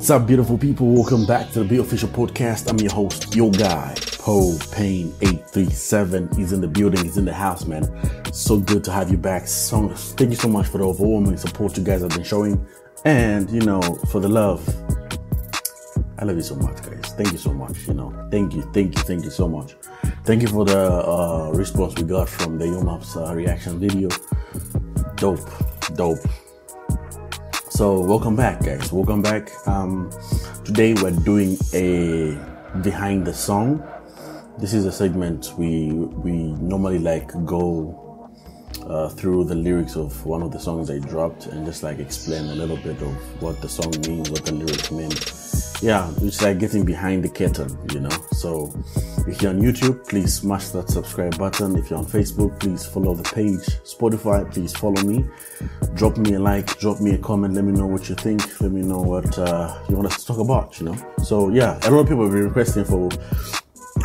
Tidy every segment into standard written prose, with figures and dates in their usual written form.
What's up, beautiful people? Welcome back to the Be Official Podcast. I'm your host, your guy, Paul Payne837. He's in the building, he's in the house, man. So good to have you back. Thank you so much for the overwhelming support you guys have been showing. And, for the love. I love you so much, guys. Thank you so much. Thank you so much. Thank you for the response we got from the UMAP's reaction video. Dope. So welcome back, guys. Welcome back. Today we're doing a behind the song. This is a segment we normally go through the lyrics of one of the songs I dropped and just explain a little bit of what the song means, what the lyrics mean. Yeah, it's like getting behind the curtain, So if you're on YouTube, please smash that subscribe button. If you're on Facebook, please follow the page. Spotify, please follow me. Drop me a like, drop me a comment. Let me know what you think. Let me know what you want us to talk about, So yeah, a lot of people have been requesting for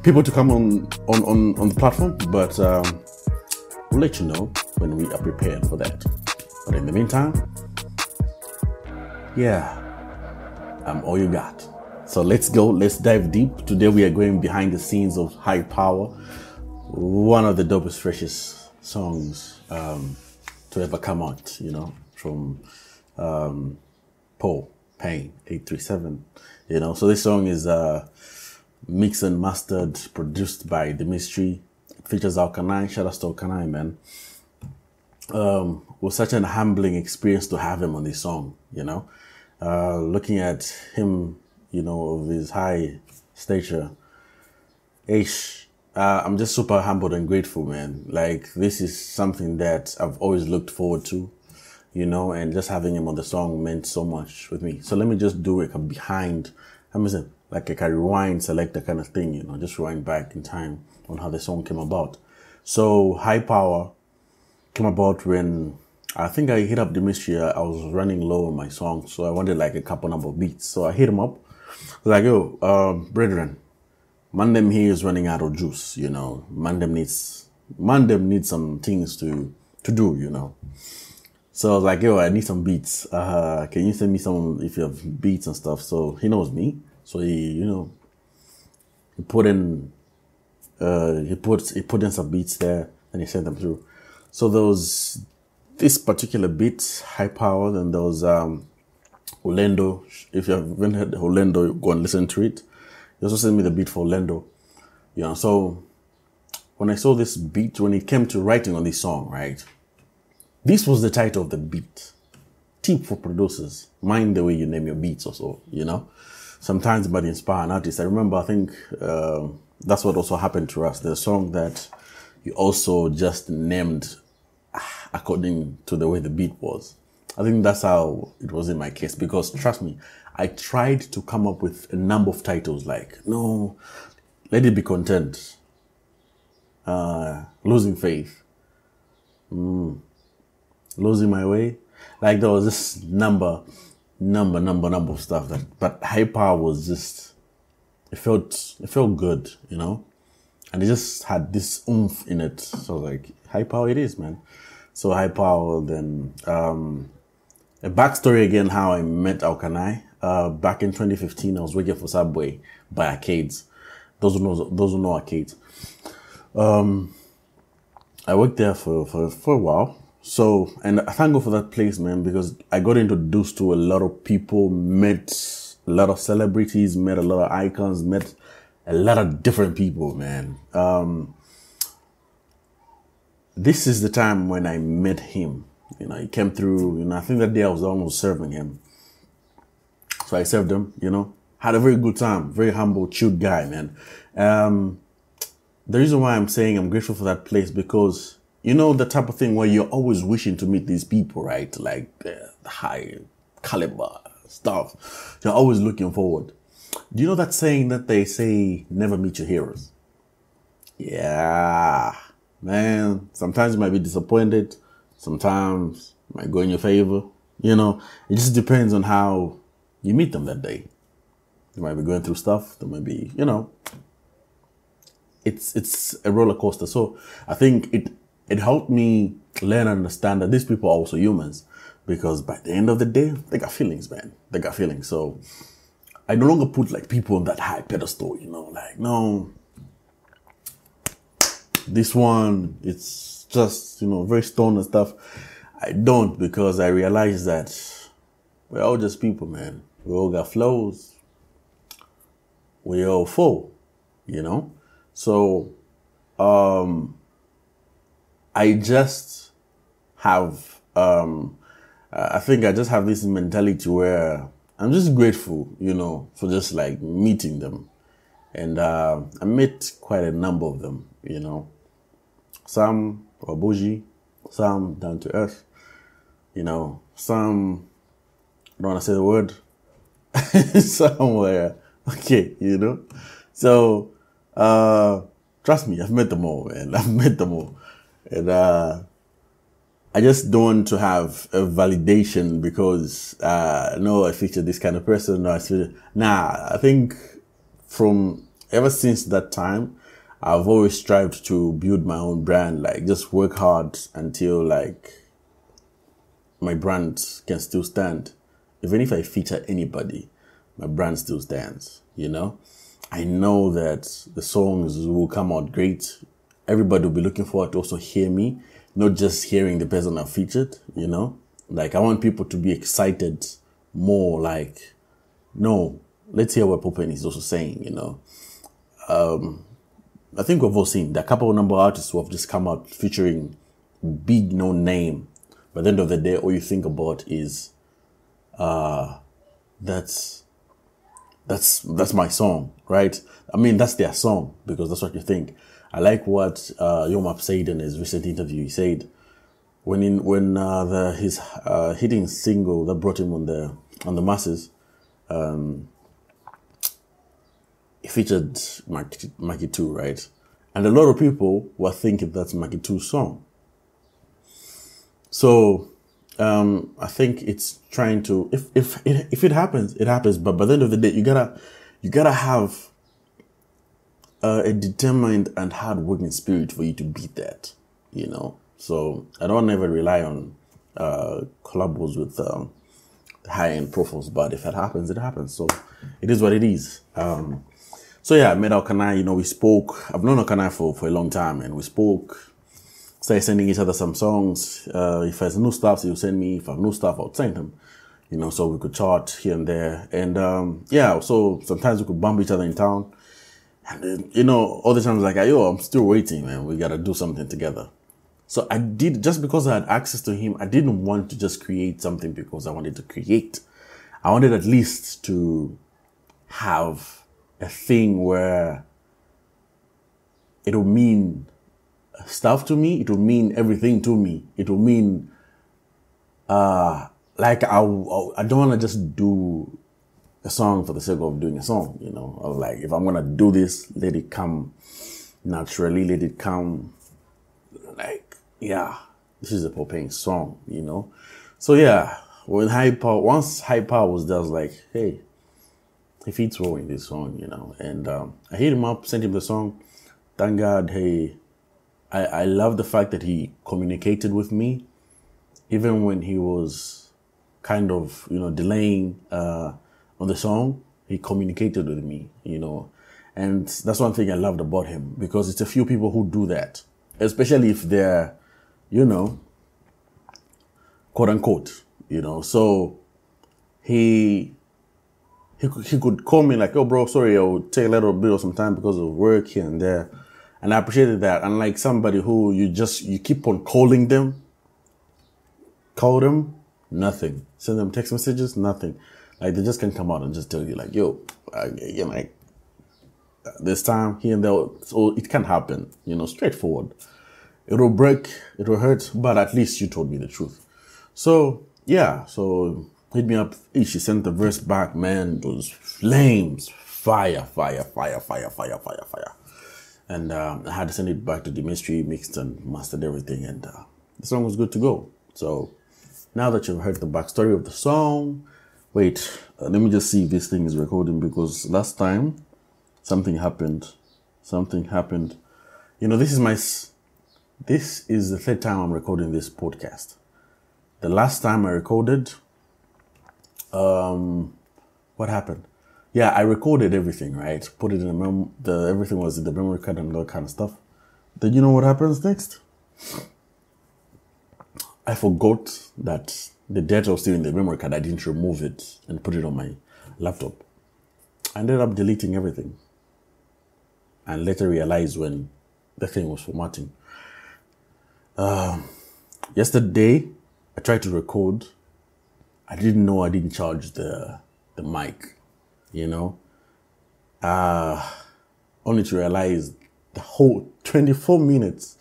people to come on the platform, but we'll let you know when we are prepared for that. But in the meantime, yeah, I'm all you got. So let's go. Let's dive deep. Today we are going behind the scenes of High Power, one of the dopest, freshest songs to ever come out, from Paul Payne837. So this song is mixed and mastered, produced by Dmstry. It features Alkanai. Shout out to Alkanai, man. It was such an humbling experience to have him on this song, looking at him, of his high stature. I'm just super humbled and grateful, man. This is something that I've always looked forward to, and just having him on the song meant so much with me. So let me just do a behind, like a rewind selector kind of thing, just rewind back in time on how the song came about. So High Power came about when I think I hit up Dmstry. I was running low on my song, so I wanted a couple number of beats. So I hit him up. Yo, brethren, Mandem here is running out of juice, Mandem needs some things to do, So I was like, yo, I need some beats. Can you send me some if you have beats and stuff? So he knows me. So he put in some beats there and he sent them through. So there was this particular beat, High Power, and there was Orlando. If you haven't heard Orlando, go and listen to it. He also sent me the beat for Orlando. So when I saw this beat, when it came to writing on this song, right? This was the title of the beat. Tip for producers: mind the way you name your beats or so, Sometimes it might inspire an artist. I remember, I think that's what also happened to us. The song that you also just named according to the way the beat was. I think that's how it was in my case, because trust me, I tried to come up with a number of titles no, let it be content, losing faith, losing my way. There was this number of stuff but High Power was just, it felt good, and it just had this oomph in it. So I was like, High Power it is, man. So High Power, then a backstory again, how I met Alkanai. Back in 2015, I was working for Subway by Arcades. Those who know Arcades. I worked there for a while. So, and I thank God for that place, man, because I got introduced to a lot of people, met a lot of celebrities, met a lot of icons, met a lot of different people, man. This is the time when I met him. He came through, I think that day I was almost serving him. So I served him, had a very good time, very humble, chilled guy, man. The reason why I'm saying I'm grateful for that place, because the type of thing where you're always wishing to meet these people, right? The high caliber stuff. You're always looking forward. Do you know that saying that they say, never meet your heroes? Yeah, man. Sometimes you might be disappointed. Sometimes it might go in your favor. It just depends on how you meet them that day. They might be going through stuff. They might be, it's a roller coaster. So I think it helped me learn and understand that these people are also humans, because by the end of the day, they got feelings, man. They got feelings. So I no longer put like people on that high pedestal, like, no, this one, it's just, very stoned and stuff. I don't, because I realize that we're all just people, man. We all got flows. We all full, So, I just have, I think I just have this mentality where I'm just grateful, for just like meeting them. And I met quite a number of them, Some are bougie, some down to earth, some, I don't want to say the word, somewhere, okay, So, trust me, I've met them all, man. I've met them all. And I just don't want to have a validation because, no, I featured this kind of person. No, I think from ever since that time, I've always strived to build my own brand, like just work hard until like my brand can still stand. Even if I feature anybody, my brand still stands, I know that the songs will come out great. Everybody will be looking forward to also hear me, not just hearing the person I featured, Like I want people to be excited more, like, no, let's hear what Paul Payne is also saying, I think we've all seen that a couple of number of artists who have just come out featuring big no name. But at the end of the day, all you think about is, that's my song, right? I mean, that's their song because that's what you think. I like what Yomap said in his recent interview. He said when his hitting single that brought him on the masses, he featured Maggie 2, right? And a lot of people were thinking that's Maggie 2's song. So I think it's trying to, if it happens, it happens. But by the end of the day, you gotta have a determined and hard-working spirit for you to beat that, So I don't ever rely on collabos with high-end profiles, but if it happens, it happens. So it is what it is. So yeah, I met Alkanai, we spoke. I've known Alkanai for a long time, and we spoke. Started sending each other some songs. If there's new stuff, he'll send me. If I have new stuff, I'll send him. So we could chat here and there. And so sometimes we could bump each other in town. And then, all the times like, yo, I'm still waiting, man. We got to do something together. So I did, just because I had access to him, I didn't want to just create something because I wanted to create. I wanted at least to have a thing where it will mean stuff to me. It will mean everything to me. It will mean, like I don't want to just do a song for the sake of doing a song, I was like, if I'm going to do this, let it come naturally, let it come like, yeah, this is a Paul Payne song, So yeah, once High Power was there, I was like, hey, he feeds well in this song, and I hit him up, sent him the song. Thank God, hey, I love the fact that he communicated with me, even when he was kind of, delaying on the song. He communicated with me, and that's one thing I loved about him, because it's a few people who do that, especially if they're, quote unquote, So he could call me like, oh, bro, sorry, I'll take a little bit of some time because of work here and there. And I appreciated that. Unlike somebody who you keep on calling them, call them, nothing. Send them text messages, nothing. Like, they just can come out and just tell you like, yo, like this time here and there. So it can happen, straightforward. It'll break, it'll hurt, but at least you told me the truth. So yeah, so hit me up. She sent the verse back, man. It was flames, fire. And I had to send it back to Dmstry, mixed and mastered everything, and the song was good to go. So now that you've heard the backstory of the song, wait, let me just see if this thing is recording, because last time something happened. This is the third time I'm recording this podcast. The last time I recorded, what happened? yeah, I recorded everything, right? Put it in everything was in the memory card and all that kind of stuff. Then you know what happens next? I forgot that the data was still in the memory card. I didn't remove it and put it on my laptop. I ended up deleting everything. And later realized when the thing was formatting. Yesterday, I tried to record. I didn't know I didn't charge the mic, you know. Only to realize the whole 24 minutes,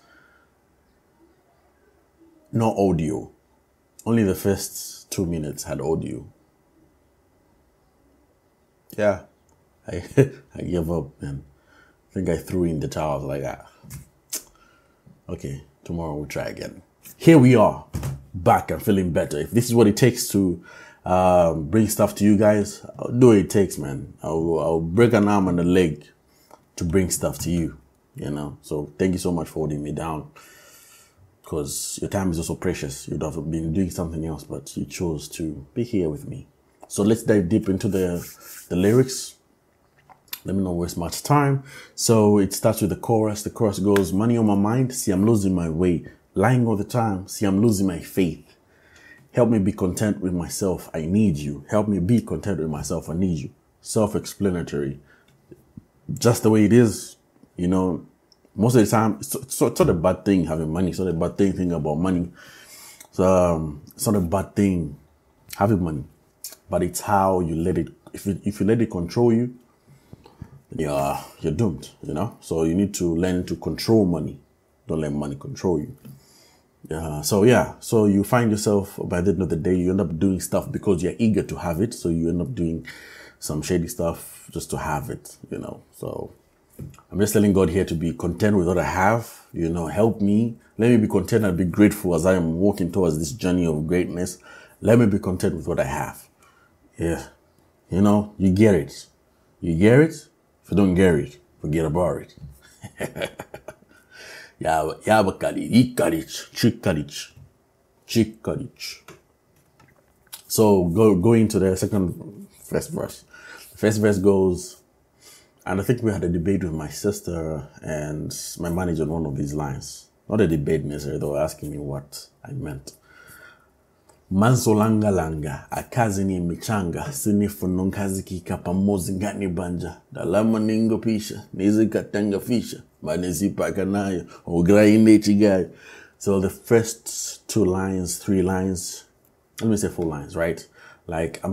no audio. Only the first 2 minutes had audio. Yeah, I gave up, man. I think I threw in the towel. I was like, okay, tomorrow we'll try again. Here we are, back and feeling better. If this is what it takes to bring stuff to you guys, I'll do what it takes, man. I'll break an arm and a leg to bring stuff to you, you know. So thank you so much for holding me down, because your time is also precious. You'd have been doing something else, but you chose to be here with me. So let's dive deep into the lyrics. Let me not waste much time. So it starts with the chorus. The chorus goes, money on my mind, see I'm losing my way. Lying all the time, see I'm losing my faith. Help me be content with myself, I need you. Help me be content with myself, I need you. Self-explanatory. Just the way it is, you know. Most of the time, it's not a bad thing having money. It's not a bad thing thinking about money. So it's not a bad thing having money. But it's how you let it, if you let it control you, you're doomed, you know. So you need to learn to control money. Don't let money control you. So you find yourself, by the end of the day, you end up doing stuff because you're eager to have it. So you end up doing some shady stuff just to have it, you know. So I'm just telling God here to be content with what I have, you know. Help me. Let me be content and be grateful as I am walking towards this journey of greatness. Let me be content with what I have. Yeah. You know, you get it. You get it. If you don't get it, forget about it. So going to the first verse. The first verse goes, and I think we had a debate with my sister and my manager on one of these lines. Not a debate necessarily, they were asking me what I meant. Manso langa langa, akazi ni michanga, sinifu nonkazi kika pamozi ngani banja, dalama ningo pisha, nizi katanga fisha, manezi pakanayo, ograine chigayo. So the first 2 lines, 3 lines, let me say 4 lines, right? Like there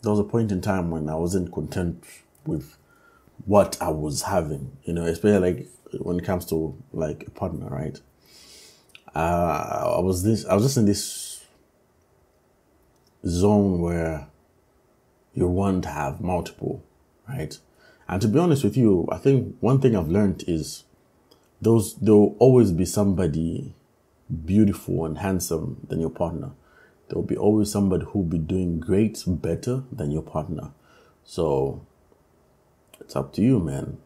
was a point in time when I wasn't content with what I was having, you know, especially like when it comes to like a partner, right? I was just in this zone where you want to have multiple, right? And to be honest with you, I think one thing I've learned is there'll always be somebody beautiful and handsome than your partner. There'll be always somebody who'll be doing great, better than your partner. So it's up to you, man.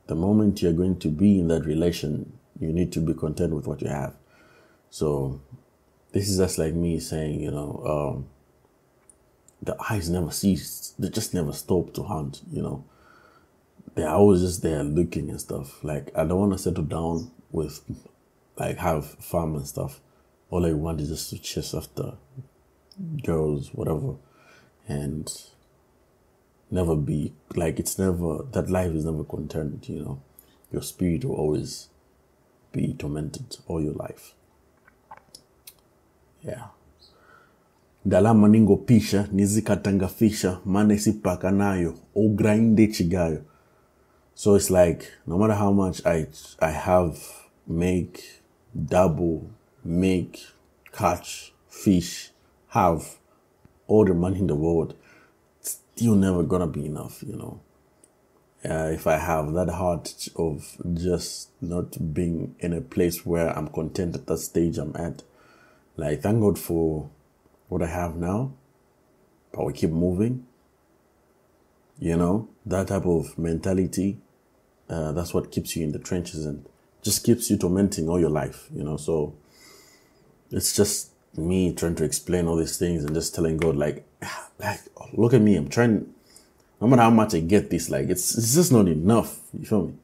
The moment you're going to be in that relation, you need to be content with what you have. So this is just like me saying, you know, the eyes never cease. They just never stop to hunt, you know. They're always just there looking and stuff. Like, I don't want to settle down with, like, have fun and stuff. All I want is just to chase after girls, whatever. And never be, like, that life is never content, you know. Your spirit will always be tormented all your life. Yeah. Dalama ningo pisha, nizikatanga fisha, mane sipaka nayo, ograinde chigayo. So it's like, no matter how much I have, make, double, make, catch, fish, have all the money in the world, it's still never gonna be enough, you know. If I have that heart of just not being in a place where I'm content at that stage I'm at. Like, thank God for what I have now, but we keep moving. You know, that type of mentality, that's what keeps you in the trenches and just keeps you tormenting all your life, you know. So it's just me trying to explain all these things and just telling God, like, look at me, I'm trying, no matter how much I get this, like, it's just not enough. You feel me?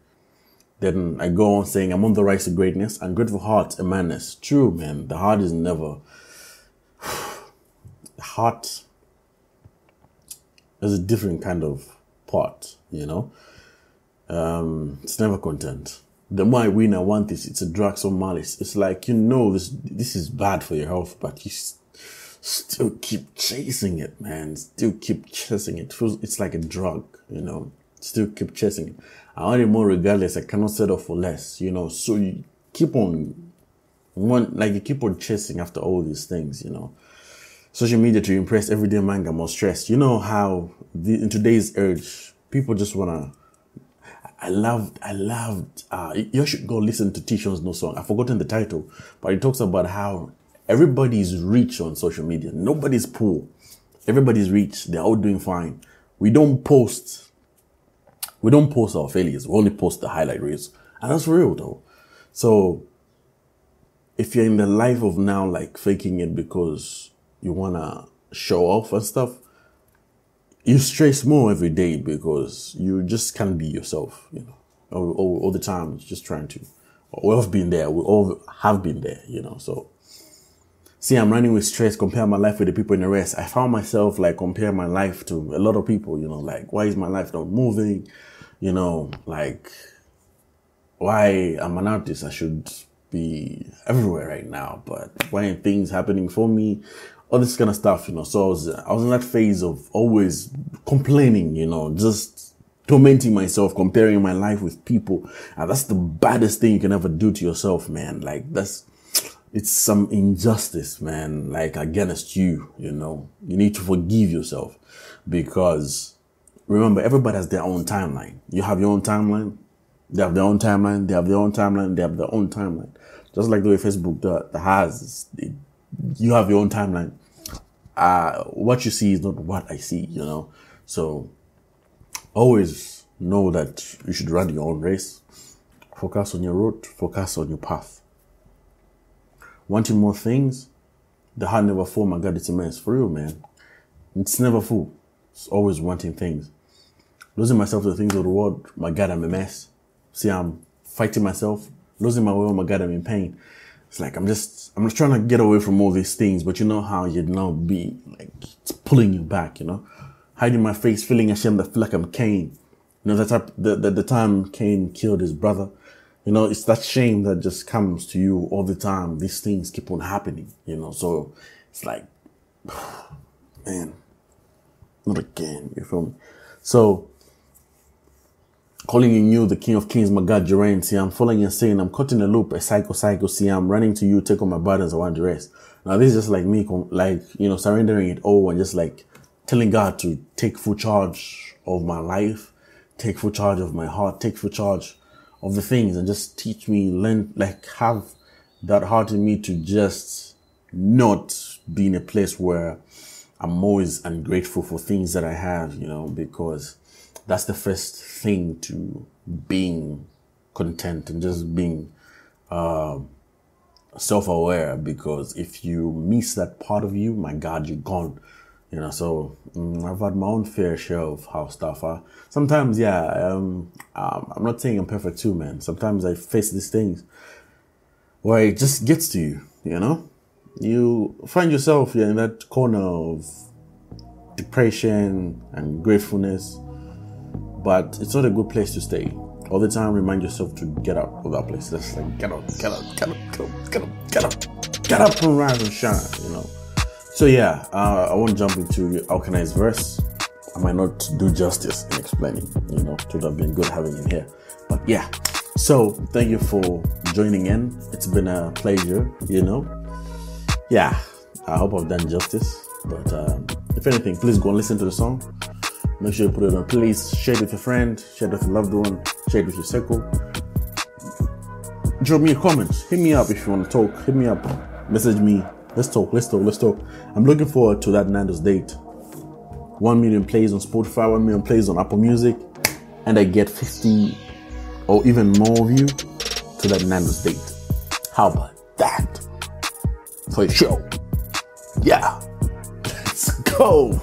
Then I go on saying, I'm on the rise to greatness, and grateful heart and madness. True, man. The heart is never, the heart is a different kind of pot, you know? It's never content. The more I win, I want this. It's a drug, so malice. It's like, you know, this is bad for your health, but you still keep chasing it, man. Still keep chasing it. It's like a drug, you know. Still keep chasing it. I want it more regardless. I cannot settle for less, you know. So you keep on, you keep on chasing after all these things, you know. Social media to impress everyday man got more stressed. You know how in today's age, people just wanna. I loved. You should go listen to T-Shon's new song. I've forgotten the title, but it talks about how everybody's rich on social media. Nobody's poor. Everybody's rich. They're all doing fine. We don't post our failures. We only post the highlight reels. And that's real though. So if you're in the life of now, like faking it because you want to show off and stuff, you stress more every day because you just can't be yourself, you know, all the time. You're just trying to, we have been there. We all have been there, you know, so. See, I'm running with stress, compare my life with the people in the rest. I found myself like compare my life to a lot of people, you know, like why is my life not moving? You know, like why I'm an artist, I should be everywhere right now, but why aren't things happening for me? All this kind of stuff, you know. So I was in that phase of always complaining, you know, just tormenting myself, comparing my life with people. And that's the baddest thing you can ever do to yourself, man. Like it's some injustice, man, like against you, you know. You need to forgive yourself because remember, everybody has their own timeline. You have your own timeline. They have their own timeline. They have their own timeline. They have their own timeline. Just like the way Facebook has, you have your own timeline. What you see is not what I see, you know. So always know that you should run your own race. Focus on your road. Focus on your path. Wanting more things, the heart never full. My God, it's immense. For real, man. It's never full. It's always wanting things. Losing myself to the things of the world, my God, I'm a mess. See, I'm fighting myself. Losing my way, my God, I'm in pain. It's like, I'm just trying to get away from all these things, but you know how you'd now be, like, it's pulling you back, you know? Hiding my face, feeling ashamed, I feel like I'm Cain. You know, the time Cain killed his brother. You know, it's that shame that just comes to you all the time. These things keep on happening, you know? So it's like, man, not again, you feel me? So, calling in you, the King of Kings, my God, your reign. See, I'm following and saying, I'm caught in a loop, a cycle. See, I'm running to you, take on my burdens, I want to rest. Now, this is just like me, like, you know, surrendering it all and just like telling God to take full charge of my life, take full charge of my heart, take full charge of the things and just teach me, learn, like have that heart in me to just not be in a place where I'm always ungrateful for things that I have, you know, because that's the first thing to being content and just being self-aware, because if you miss that part of you, my God, you're gone. You know, so I've had my own fair share of how stuff are. Sometimes, yeah, I'm not saying I'm perfect too, man. Sometimes I face these things where it just gets to you, you know? You find yourself in that corner of depression and gratefulness, but it's not a good place to stay. All the time, remind yourself to get out of that place. Just like, get up and rise and shine, you know? So yeah, I won't jump into organized verse. I might not do justice in explaining, you know, it would have been good having him here. But yeah, so thank you for joining in. It's been a pleasure, you know. Yeah, I hope I've done justice. But if anything, please go and listen to the song. Make sure you put it on. Please share it with a friend, share it with a loved one, share it with your circle. Drop me a comment. Hit me up if you want to talk. Hit me up. Message me. Let's talk. I'm looking forward to that Nando's date. 1 million plays on Spotify, 1 million plays on Apple Music, and I get 50 or even more of you to that Nando's date. How about that? For a show. Yeah, let's go.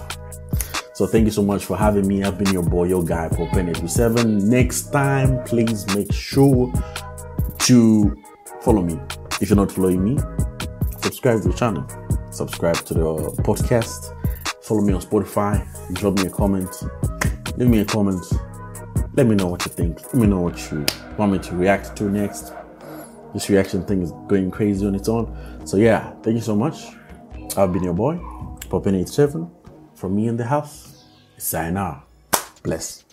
So thank you so much for having me. I've been your boy, your guy, Paul Payne837. Next time, please make sure to follow me. If you're not following me, subscribe to the channel. Subscribe to the podcast. Follow me on Spotify. Drop me a comment. Leave me a comment. Let me know what you think. Let me know what you want me to react to next. This reaction thing is going crazy on its own. So yeah, thank you so much. I've been your boy, Paul Payne837. From me in the house, sign out. Bless.